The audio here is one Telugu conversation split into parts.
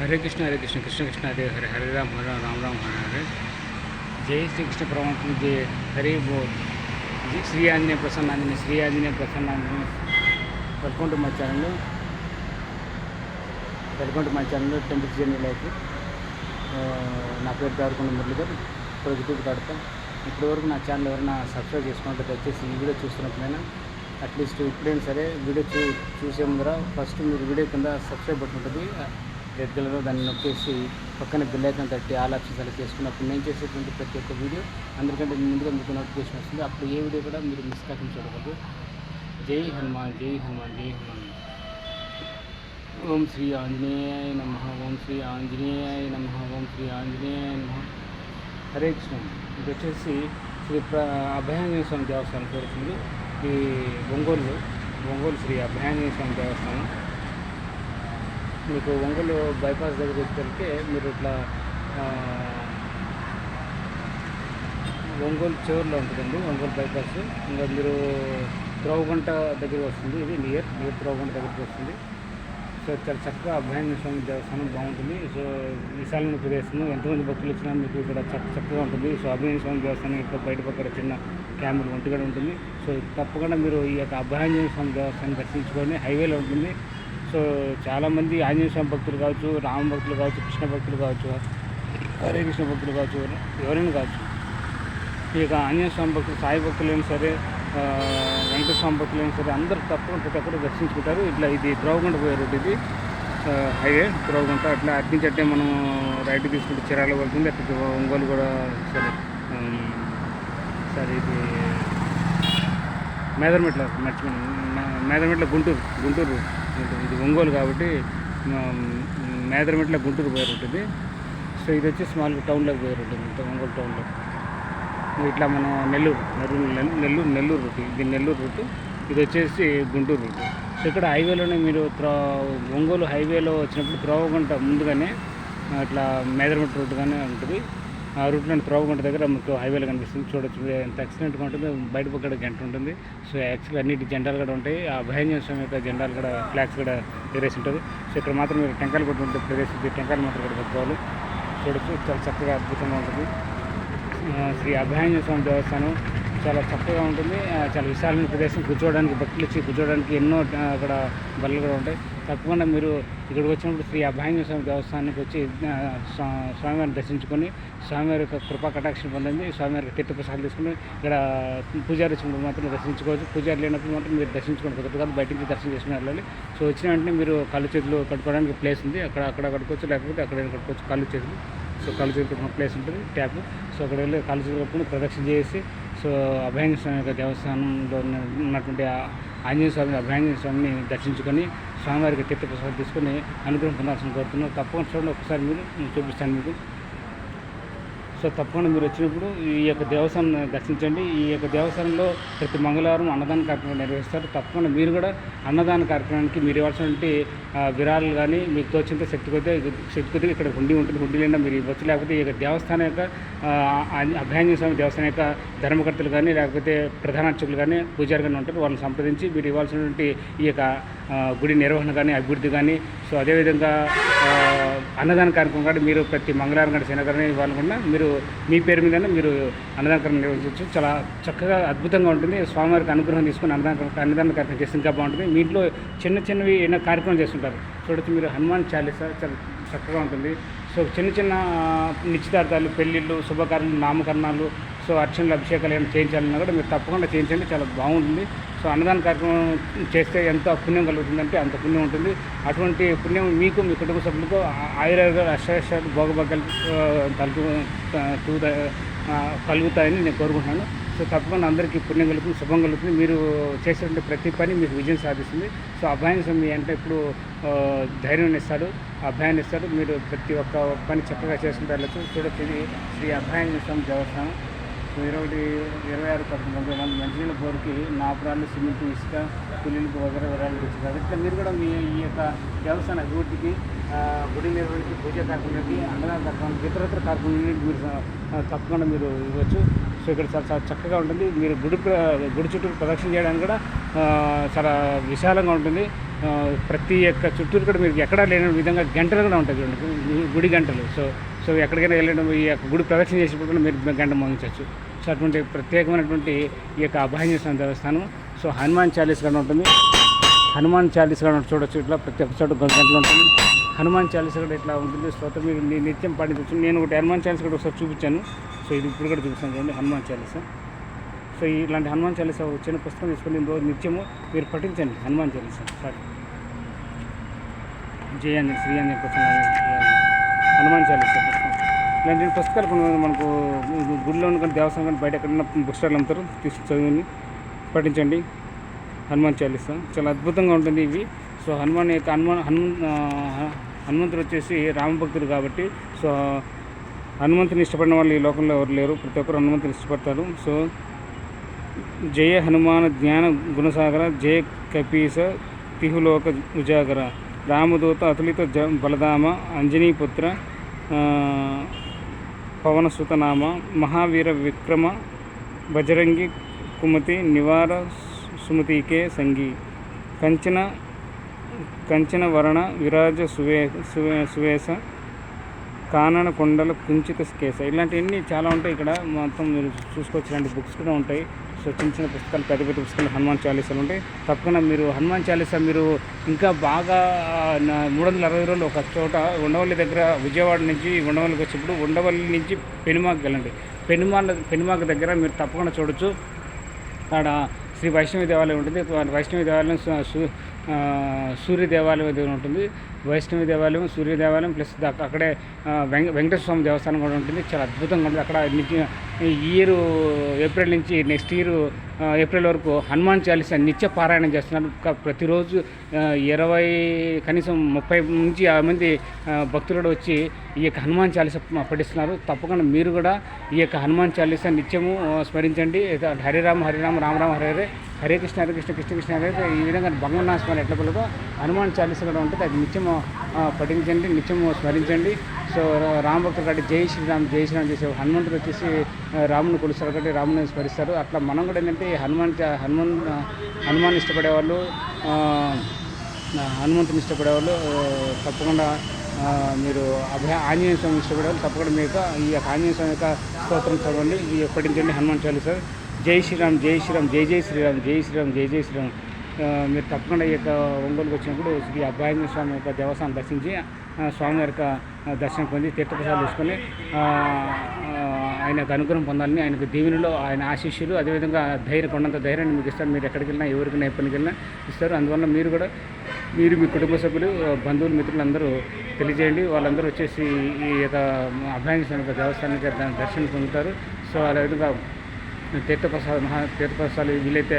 हरे कृष्ण कृष्ण कृष्ण हरे हरे हरे राम राम राम हरे हरे। जय श्री कृष्ण परमात्मा जय हरे बोल। श्री आंजनेय प्रसन्न आंजनेय श्री आंजनेय प्रसन्न Anjaneya. Welcome to my channel, welcome to my channel temple journey life. నా పేరు దేవరకొండ మురళీధర్, ఇప్పుడు యూట్యూబ్ కడతాం. ఇప్పటి వరకు నా ఛానల్ ఎవరైనా సబ్స్క్రైబ్ చేసుకుంటే దయచేసి ఈ వీడియో చూస్తున్నప్పుడైనా అట్లీస్ట్ ఇప్పుడైనా సరే వీడియో చూసే ముందర ఫస్ట్ మీరు వీడియో కింద సబ్స్క్రైబ్ బటన్ ఉంటుంది రెడ్ కలర్లో, దాన్ని నొక్కేసి పక్కన బెల్ ఐకాన్ తట్టి ఆల్ ఆప్షన్ సెలెక్ట్ చేసుకున్నప్పుడు నేను చేసేటువంటి ప్రతి ఒక్క వీడియో అందరికంటే ముందుగా మీకు నోటిఫికేషన్ వస్తుంది. అప్పుడు ఏ వీడియో కూడా మీరు మిస్ కాకుండా చూడకూడదు. జై హనుమాన్ జై హనుమాన్ జై హనుమాన్. ఓం శ్రీ ఆంజనేయాయ నమః ఓం శ్రీ ఆంజనేయాయ నమః ఓం శ్రీ ఆంజనేయాయ నమః. హరే కృష్ణ. ఇది వచ్చేసి శ్రీ అభయాంజనేయ స్వామి దేవస్థానం చూడుతుంది. ఈ ఒంగోలు శ్రీ అభయాంజనేయ స్వామి దేవస్థానం. మీకు ఒంగోలు బైపాస్ దగ్గరికి వెళ్తే మీరు ఇట్లా ఒంగోలు చివరిలో ఉంటుందండి ఒంగోలు బైపాస్. ఇంకా మీరు త్రోవగుంట దగ్గర వస్తుంది. ఇది నియర్ త్రోవగుంట దగ్గరికి వస్తుంది. సో చాలా చక్కగా అభయాంజనేయ స్వామి దేవస్థానం బాగుంటుంది. సో విశాలమైన ప్రదేశము, ఎంతమంది భక్తులు వచ్చినా మీకు ఇక్కడ చక్కగా ఉంటుంది. సో అభయాంజనేయ స్వామి దేవస్థానం ఇక్కడ బయట పక్కన చిన్న క్యాంపులు ఒంటిగడ ఉంటుంది. సో తప్పకుండా మీరు ఈ యొక్క అభయాంజనేయ స్వామి దేవస్థానం దర్శించుకొని హైవేలో ఉంటుంది. సో చాలామంది ఆంజనేయ స్వామి భక్తులు కావచ్చు, రామ భక్తులు కావచ్చు, కృష్ణ భక్తులు కావచ్చు, హరే కృష్ణ భక్తులు కావచ్చు, ఎవరైనా కావచ్చు. ఈ యొక్క ఆంజనేయ స్వామి భక్తులు, సాయి భక్తులైనా సరే, వెంకటేశ్వర స్వామి భక్తులైనా సరే అందరూ తప్పకుండా ప్రతి ఒక్కరు దర్శించుకుంటారు. ఇట్లా ఇది త్రోవగుంట పోయే రోడ్డు, ఇది హైవే త్రోవగుంట. అట్లా అట్నుంచి మనం రైట్ తీసుకుంటే చిరాల పడుతుంది. అట్లా ఒంగోలు కూడా సరే ఇది మేదరమెట్ల గుంటూరు. ఇది ఒంగోలు కాబట్టి మేదరమెట్ల గుంటూరు పోయే రూట్ ఇది. సో ఇది వచ్చి స్మాల్ టౌన్లోకి పోయే రూట్ ఇది, ఒంగోలు టౌన్లో. ఇట్లా మనం నెల్లూరు రూట్, ఇది నెల్లూరు రూటు. ఇది వచ్చేసి గుంటూరు రూటు. సో ఇక్కడ హైవేలోనే మీరు ఒంగోలు హైవేలో వచ్చినప్పుడు త్రోవగుంట ముందుగానే ఇట్లా మేదరమెట్ల రూట్గానే ఉంటుంది. ఆ రూట్లో త్రోవగుంట దగ్గర మీకు హైవేలో కనిపిస్తుంది. చూడొచ్చు ఎంత ఎక్సలెంట్గా ఉంటుంది. బయట పక్కన గంట ఉంటుంది. సో యాక్చువల్గా అన్నిటి జెండాలు కూడా ఉంటాయి. ఆ అభయాంజనేయ స్వామి యొక్క జెండాలు కూడా, ఫ్లాగ్స్ కూడా ఎగరేసి ఉంటుంది. సో ఇక్కడ మాత్రం మీరు టెంకాయలు కొట్టుకుంటే ప్రదేశం, టెంకాయలు మాత్రం ఇక్కడ పెట్టుకోవాలి. చూడొచ్చు చాలా చక్కగా అద్భుతంగా ఉంటుంది. శ్రీ అభయాంజనేయ స్వామి దేవస్థానం చాలా చక్కగా ఉంటుంది. చాలా విశాలమైన ప్రదేశం, కూర్చోవడానికి భక్తులు వచ్చి కూర్చోవడానికి ఎన్నో అక్కడ బళ్ళు కూడా ఉంటాయి. తప్పకుండా మీరు ఇక్కడికి వచ్చినప్పుడు శ్రీ అభయాంజనేయ స్వామి దేవస్థానానికి వచ్చి స్వామివారిని దర్శించుకొని స్వామివారి యొక్క కృపా కటాక్షం పొందండి. స్వామివారికి తీర్థప్రసాదాలు తీసుకుని ఇక్కడ పూజారి వచ్చినప్పుడు మాత్రం దర్శించుకోవచ్చు. పూజారి లేనప్పుడు మాత్రం మీరు దర్శించుకోండి, కుదరదు కాదు, బయట నుంచి దర్శనం చేసుకుని వెళ్ళాలి. సో వచ్చిన వెంటనే మీరు కాళ్ళు చేతులు కట్టుకోవడానికి ప్లేస్ ఉంది, అక్కడ కట్టుకోవచ్చు, లేకపోతే అక్కడ కట్టుకోవచ్చు కాళ్ళు చేతులు. సో కాళ్ళు చేతులు కట్టుకున్న ప్లేస్ ఉంటుంది, ట్యాప్. సో అక్కడ వెళ్ళి కాళ్ళు చేతులు కట్టుకుని ప్రదక్షిణ చేసి సో అభయాంజనేయ స్వామి యొక్క దేవస్థానంలో ఉన్నటువంటి ఆంజనేయ స్వామి, అభయాంజనేయ స్వామిని దర్శించుకొని స్వామివారికి తీర్థప్రసాదం తీసుకొని అనుగ్రహం పొందాల్సిన కోరుతున్నాను. తప్పకుండా చూడండి, ఒకసారి మీరు చూపిస్తాను మీకు. సో తప్పకుండా మీరు వచ్చినప్పుడు ఈ యొక్క దేవస్థానం దర్శించండి. ఈ యొక్క దేవస్థానంలో ప్రతి మంగళవారం అన్నదాన కార్యక్రమం నిర్వహిస్తారు. తప్పకుండా మీరు కూడా అన్నదాన కార్యక్రమానికి మీరు ఇవ్వాల్సినటువంటి విరాళాలు కానీ మీకు తోచినంత శక్తి కొద్దిగా ఇక్కడ హుండీ ఉంటుంది. హుండీ లేకుండా మీరు ఇవ్వచ్చు. లేకపోతే ఈ యొక్క దేవస్థానం యొక్క అభయాంజనేయ స్వామి దేవస్థానం యొక్క ధర్మకర్తలు కానీ, లేకపోతే ప్రధాన అర్చకులు కానీ, పూజారి కానీ ఉంటారు. వాళ్ళని సంప్రదించి మీరు ఇవ్వాల్సినటువంటి ఈ యొక్క గుడి నిర్వహణ కానీ, అభివృద్ధి కానీ, సో అదేవిధంగా అన్నదాన కార్యక్రమం కానీ మీరు ప్రతి మంగళవారం కానీ శనివారం ఇవ్వాలనుకున్నా మీరు మీ పేరు మీదనే మీరు అన్నదాన కార్యక్రమం నిర్వహించవచ్చు. చాలా చక్కగా అద్భుతంగా ఉంటుంది. స్వామివారికి అనుగ్రహం తీసుకుని అన్నదాన కార్యక్రమం చేస్తే ఇంకా బాగుంటుంది. మీ ఇంట్లో చిన్నవి ఏమైనా కార్యక్రమం చేస్తుంటారు. చూడొచ్చు మీరు హనుమాన్ చాలీసా చాలా చక్కగా ఉంటుంది. సో చిన్న నిశ్చితార్థాలు, పెళ్ళిళ్ళు, శుభకార్యాలు, నామకరణాలు, సో అర్చనలు, అభిషేకాలు ఏమైనా చేయించాలన్నా కూడా మీరు తప్పకుండా చేయించండి, చాలా బాగుంటుంది. సో అన్నదాన కార్యక్రమం చేస్తే ఎంత పుణ్యం కలుగుతుందంటే అంత పుణ్యం ఉంటుంది. అటువంటి పుణ్యం మీకు, మీ కుటుంబ సభ్యులకు ఆయుర్వేద అష్టాలు భోగభాగ్యాలు కలుగుతాయని నేను కోరుకుంటున్నాను. సో తప్పకుండా అందరికీ పుణ్యం కలుగుతుంది, శుభం కలుగుతుంది. మీరు చేసేటువంటి ప్రతి పని మీకు విజయం సాధిస్తుంది. సో అభయాన్ని స్వామి అంటే ఇప్పుడు ధైర్యం ఇస్తాడు, అభయాన్ని ఇస్తాడు. మీరు ప్రతి ఒక్క పని చక్కగా చేసుకుంటే వెళ్ళచ్చు. చూడొచ్చు ఇది శ్రీ అభయాంజనేయ స్వామి దేవస్థానం. సో 26-11 మంది మంచినీళ్ళ బోర్కి నాపురాలు, సిమెంట్, ఇసుక, కూలీలకు విరాళాలు ఇచ్చారు. ఇట్లా మీరు కూడా మీ ఈ యొక్క దేవస్థాన అభివృద్ధికి, గుడి నిర్వహణకి, పూజా కార్యక్రమాలకి, అన్నదాన కార్యక్రమాలకి, ఇతరత్ర కార్యక్రమాలకి మీరు తప్పకుండా మీరు ఇవ్వచ్చు. సో ఇక్కడ చాలా చక్కగా ఉంటుంది. మీరు గుడి చుట్టూ ప్రదక్షిణ చేయడానికి కూడా చాలా విశాలంగా ఉంటుంది. ప్రతి ఒక్క చుట్టూరు కూడా మీరు ఎక్కడా లేని విధంగా గంటలు కూడా ఉంటాయి చూడండి, గుడి గంటలు. సో ఎక్కడికైనా వెళ్ళడం ఈ యొక్క గుడి ప్రదక్షిణ చేసినప్పుడు కూడా మీరు గంట మోగించవచ్చు. సో అటువంటి ప్రత్యేకమైనటువంటి ఈ యొక్క అభయాంజనేయ స్వామి దేవస్థానం. సో హనుమాన్ చాలీస్ కూడా ఉంటుంది, హనుమాన్ చాలీస్ కూడా చూడొచ్చు. ఇట్లా ప్రతి ఒక్క చోట గంటలు ఉంటుంది. హనుమాన్ చాలీస్ కూడా ఇట్లా ఉంటుంది. స్తోత్రం మీరు నిత్యం పాటించవచ్చు. నేను ఒకటి హనుమాన్ చాలీస్ కూడా ఒకసారి చూపించాను. సో ఇది ఇప్పుడు కూడా చూపిస్తాను చూడండి, హనుమాన్ చాలీస. సో ఇలాంటి హనుమాన్ చాలీస చిన్న పుస్తకం తీసుకొని రోజు నిత్యము మీరు పఠించండి హనుమాన్ చాలీస. సార్ జయ అంజలి శ్రీ అంజలి పుస్తకం, హనుమాన్ చాలీస పుస్తకం. ఇలాంటి పుస్తకాలు కొన్ని మనకు గుడిలో కానీ దేవస్థానం కానీ బయట ఎక్కడన్నా బుక్ స్టార్లు అమ్ముతారు, తీసుకు చదివి పఠించండి హనుమాన్ చాలీస. చాలా అద్భుతంగా ఉంటుంది ఇవి. సో హనుమాన్ యొక్క హనుమంతుడు వచ్చేసి రామభక్తుడు కాబట్టి, సో హనుమంతుని ఇష్టపడిన వాళ్ళు ఈ లోకంలో ఎవరు లేరు. ప్రతి ఒక్కరు హనుమంతుని ఇష్టపడతారు. సో జయ హనుమాన జ్ఞాన గుణసాగర, జయ కపీస తిహులోక ఉజాగర, రామదూత అతులిత బలధామ, అంజనీపుత్ర పవనసుతనామ, మహావీర విక్రమ, బజరంగి కుమతి నివార సుమతికే సంగి, కంచన వర్ణ విరాజ సువేశ, కానన కొండల కుంచిత కేస. ఇలాంటివన్నీ చాలా ఉంటాయి. ఇక్కడ మొత్తం మీరు చూసుకోవచ్చు. ఇలాంటి బుక్స్ కూడా ఉంటాయి. సో చిన్న చిన్న పుస్తకాలు, పెద్ద పెద్ద పుస్తకాలు హనుమాన్ చాలీసాలు ఉంటాయి. తప్పకుండా మీరు హనుమాన్ చాలీసా మీరు ఇంకా బాగా 360 రోజులు ఒక చోట ఉండవల్లి దగ్గర, విజయవాడ నుంచి ఉండవల్లికి వచ్చినప్పుడు ఉండవల్లి నుంచి పెనుమాకు వెళ్ళండి. పెనుమాకు దగ్గర మీరు తప్పకుండా చూడొచ్చు. అక్కడ శ్రీ వైష్ణవి దేవాలయం ఉంటుంది. వైష్ణవి దేవాలయం, సూర్య దేవాలయం ఉంటుంది. వైష్ణవి దేవాలయం, సూర్య దేవాలయం ప్లస్ అక్కడే వెంకటేశ్వర స్వామి దేవస్థానం కూడా ఉంటుంది. చాలా అద్భుతంగా ఉంటుంది. అక్కడ ఈ ఇయర్ ఏప్రిల్ నుంచి నెక్స్ట్ ఇయర్ ఏప్రిల్ వరకు హనుమాన్ చాలీసా నిత్య పారాయణం చేస్తున్నారు. ప్రతిరోజు 20 కనీసం 30 నుంచి 50 మంది భక్తులు వచ్చి ఈ యొక్క హనుమాన్ చాలీసా పఠిస్తున్నారు. తప్పకుండా మీరు కూడా ఈ యొక్క హనుమాన్ చాలీసా నిత్యము స్మరించండి. హరిరామ హరిరామ రామ రామ హరే హరే, హరే కృష్ణ హరే కృష్ణ కృష్ణ కృష్ణ హరే హరే. ఈ విధంగా భగవన్నాస్మరణ ఎట్ల పిల్లతో హనుమాన్ చాలీసా కూడా ఉంటుంది. అది నిత్యము పఠించండి, నిత్యము స్మరించండి. సో రామభక్తులు కాబట్టి జై శ్రీరామ్ జై శ్రీరామ్ చేసే హనుమంతుడు వచ్చేసి రాముని కొలుస్తారు కాబట్టి రాముని స్మరిస్తారు. అట్లా మనం కూడా ఏంటంటే హనుమాన్ ఇష్టపడేవాళ్ళు, హనుమంతుని ఇష్టపడేవాళ్ళు తప్పకుండా మీరు ఆంజనేయ స్వామి ఇష్టపడేవాళ్ళు తప్పకుండా మీకు ఈ యొక్క ఆంజనేయ స్వామి యొక్క స్తోత్రం చదవండి, పఠించండి హనుమాన్ చాలీసా. జై శ్రీరామ్ జై శ్రీరామ్ జై జై శ్రీరామ్ జై శ్రీరామ్ జై జై శ్రీరామ్. మీరు తప్పకుండా ఈ యొక్క ఒంగోలుకి వచ్చినప్పుడు శ్రీ అభయాంజనేయ స్వామి యొక్క దేవస్థానం దర్శించి స్వామివారి యొక్క దర్శనం పొంది తీర్థప్రసాదాలు తీసుకొని ఆయనకు అనుగ్రహం పొందాలని, ఆయనకు దీవెనలో ఆయన ఆశీస్సులు, అదేవిధంగా కొండంత ధైర్యాన్ని మీకు ఇస్తారు. మీరు ఎక్కడికి వెళ్ళినా ఎవరికైనా ఎప్పటికి వెళ్ళినా ఇస్తారు. అందువల్ల మీరు కూడా మీ కుటుంబ సభ్యులు, బంధువులు, మిత్రులు అందరూ తెలియజేయండి. వాళ్ళందరూ వచ్చేసి ఈ యొక్క అభయాంజనేయ స్వామి యొక్క దేవస్థానానికి దర్శనం పొందుతారు. సో అదేవిధంగా తీర్థప్రసాదాలు వీలైతే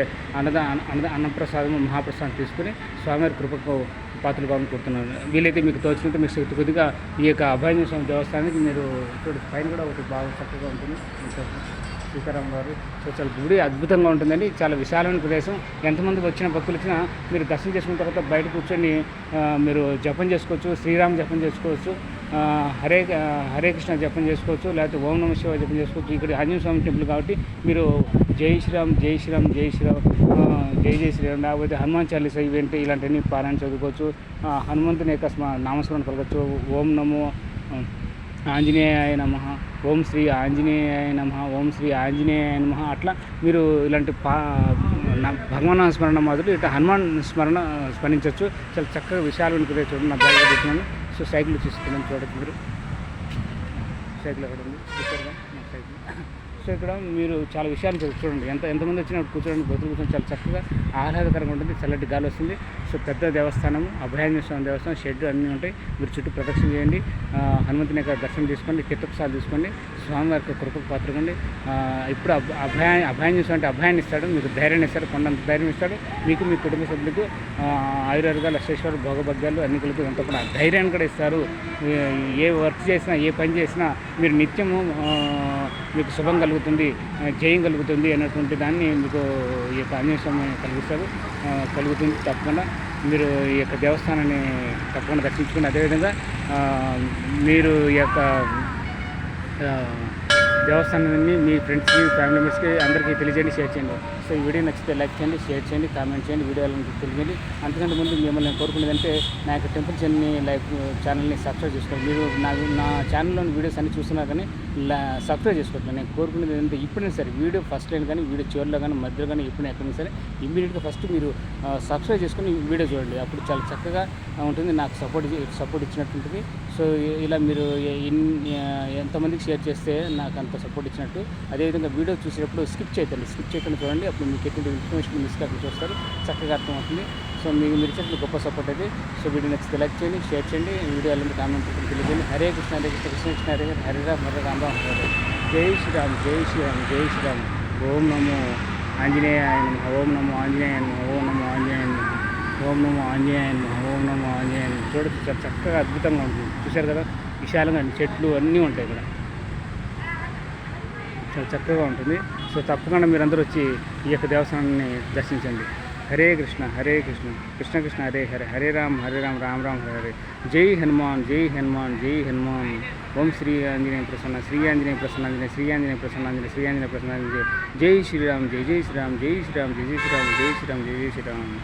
అన్నప్రసాదము మహాప్రసాదం తీసుకుని స్వామివారి కృపకు పాత్రలు కావాలని కోరుతున్నాను. వీలైతే మీకు తోచినంత మీకు శక్తి కొద్దిగా ఈ యొక్క అభయాంజనేయ స్వామి దేవస్థానానికి మీరు చూడండి, పైన కూడా ఒకటి బాగా చక్కగా ఉంటుంది సీతారాం గారు. సో చాలా గుడి అద్భుతంగా ఉంటుందండి. చాలా విశాలమైన ప్రదేశం. ఎంతమంది వచ్చిన భక్తులు వచ్చినా మీరు దర్శనం చేసుకున్న తర్వాత బయట కూర్చొని మీరు జపం చేసుకోవచ్చు, శ్రీరామ్ జపం చేసుకోవచ్చు, హరే కృష్ణ జపం చేసుకోవచ్చు, లేకపోతే ఓం నమః శివాయ జపం చేసుకోవచ్చు. ఇక్కడ ఆంజనేయ స్వామి టెంపుల్ కాబట్టి మీరు జై శ్రీరామ్ జై శ్రీరామ్ జై శ్రీరామ్ జై జై శ్రీరామ్, లేకపోతే హనుమాన్ చాలీసా ఇవేంటి ఇలాంటివన్నీ పారాయణ చదువుకోవచ్చు. హనుమంతుని యొక్క నామస్మరణ పలకచ్చు. ఓం నమో ఆంజనేయాయ నమః, ఓం శ్రీ ఆంజనేయాయ నమః, ఓం శ్రీ ఆంజనేయాయ నమః. అట్లా మీరు ఇలాంటి భగవాన్ స్మరణ మాదిరి ఇట్లా హనుమాన్ స్మరించవచ్చు. చాలా చక్కగా విశాలమైన ప్రదేశం చూడండి. నా బ్యాగ్లో పెట్టినాను. సో సైకిల్ తీసుకున్నాను చూడండి. మీరు సైకిల్ ఎక్కడ ఉంది చూసారుగా నా సైకిల్. సో ఇక్కడ మీరు చాలా విషయాలు చూడండి. ఎంతమంది వచ్చినప్పుడు కూర్చోడానికి బతులు కూర్చొని చాలా చక్కగా ఆహ్లాదకరంగా ఉంటుంది. చల్లటి గాలి వస్తుంది. సో పెద్ద దేవస్థానం, అభయాంజనేయ స్వామి దేవస్థానం, షెడ్ అన్నీ ఉంటాయి. మీరు చుట్టూ ప్రదక్షిణ చేయండి, హనుమంతుని యొక్క దర్శనం తీసుకోండి, తీర్థప్రసాదాలు తీసుకోండి, స్వామివారి యొక్క కృపకు పాత్రకండి. ఇప్పుడు అభయాంజనేయ స్వామి అంటే అభయాన్ని ఇస్తాడు, మీకు ధైర్యాన్ని ఇస్తాడు, కొండంత ధైర్యం ఇస్తాడు. మీకు మీ కుటుంబ సభ్యులకు ఆయుర్వేదాలు, అష్టేశ్వరు, భోగభాగ్యాలు అన్ని కలిపి ఎంతో కూడా ధైర్యాన్ని కూడా ఇస్తారు. ఏ వర్క్ చేసినా, ఏ పని చేసినా మీరు నిత్యము మీకు శుభం కలుగుతుంది, జయం కలుగుతుంది అన్నటువంటి దాన్ని మీకు ఈ యొక్క ఆంజనేయ స్వామి కలుగుతుంది. తప్పకుండా మీరు ఈ యొక్క దేవస్థానాన్ని తప్పకుండా దర్శించుకుని, అదేవిధంగా మీరు ఈ యొక్క దేవస్థానాన్ని మీ ఫ్రెండ్స్కి, ఫ్యామిలీ మెంబర్స్కి అందరికీ తెలియజేయండి, షేర్ చేయండి. సో ఈ వీడియో నచ్చితే లైక్ చేయండి, షేర్ చేయండి, కామెంట్ చేయండి, వీడియోలను తెలియజేయండి. అంతకంటే ముందు మిమ్మల్ని నేను కోరుకునేదంటే నా యొక్క టెంపుల్ జర్నీ లైఫ్ ఛానల్ని సబ్స్క్రైబ్ చేసుకోండి. మీరు నా ఛానల్లోని వీడియోస్ అన్ని చూస్తున్నా కానీ సబ్స్క్రైబ్ చేసుకోవట్లేదు. నేను కోరుకునేది ఏంటంటే ఇప్పుడైనా సరే వీడియో ఫస్ట్ లైన్ కానీ వీడియో చివరిలో కానీ మధ్యలో కానీ ఎప్పుడైనా ఎక్కడైనా సరే ఇమ్మీడియట్గా ఫస్ట్ మీరు సబ్స్క్రైబ్ చేసుకొని వీడియో చూడండి. అప్పుడు చాలా చక్కగా ఉంటుంది, నాకు సపోర్ట్ ఇచ్చినట్టు ఉంటుంది. సో ఇలా మీరు ఎంతమందికి షేర్ చేస్తే నాకు అంత సపోర్ట్ ఇచ్చినట్టు. అదేవిధంగా వీడియో చూసేటప్పుడు స్కిప్ చేయకుండా చూడండి. అప్పుడు మీకు ఎటువంటి ఇన్ఫర్మేషన్ మిస్ కాకుండా చూస్తారు, చక్కగా అర్థమవుతుంది. సో మీరు ఇచ్చేట్లు గొప్ప సపోర్ట్ అయితే. సో వీడియో నచ్చితే లైక్ చేయండి, షేర్ చేయండి, వీడియోలు కామెంట్ తెలియజేయండి. హరే కృష్ణ హరే కృష్ణ కృష్ణ కృష్ణ హరే హరే రామ్ హరే రామ్ రామ్ హరే. జై శ్రీరామ్ జై శ్రీరామ్ జై శ్రీరామ్. ఓం నమో ఆంజనేయాయ నమః. ఓం నమో ఆంజనేయాయ నమః. ఓం నమో ఆంజనేయాయ నమః. ఓం నమో ఆంజనేయాయ నమః. ఓం నమో ఆంజనేయాయ నమః. చూడొచ్చు, చాలా చక్కగా అద్భుతంగా ఉంటుంది. చూశారు కదా, విశాలంగా చెట్లు అన్నీ ఉంటాయి ఇక్కడ, చాలా చక్కగా ఉంటుంది. సో తప్పకుండా మీరందరూ వచ్చి ఈ యొక్క దేవస్థానాన్ని దర్శించండి. హరే కృష్ణ కృష్ణ కృష్ణ హరే హరే, హరే రామ్ రామ్ రామ్ హరే హరే. జై హనుమాన్ జై హనుమాన్ జై హనుమాన్. ఓం శ్రీ ఆంజనేయ ప్రసన్న శ్రీ ఆంజనేయ ప్రసన్నాంజనేయ శ్రీ ఆంజనేయ ప్రసన్నాంజనేయ శ్రీ ఆంజనేయ ప్రసన్నాంజనేయ. జై శ్రీరామ్ జై శ్రీరామ్ జై శ్రీరామ్ జై శ్రీరామ్ జై శ్రీరామ్ జై శ్రీరామ్.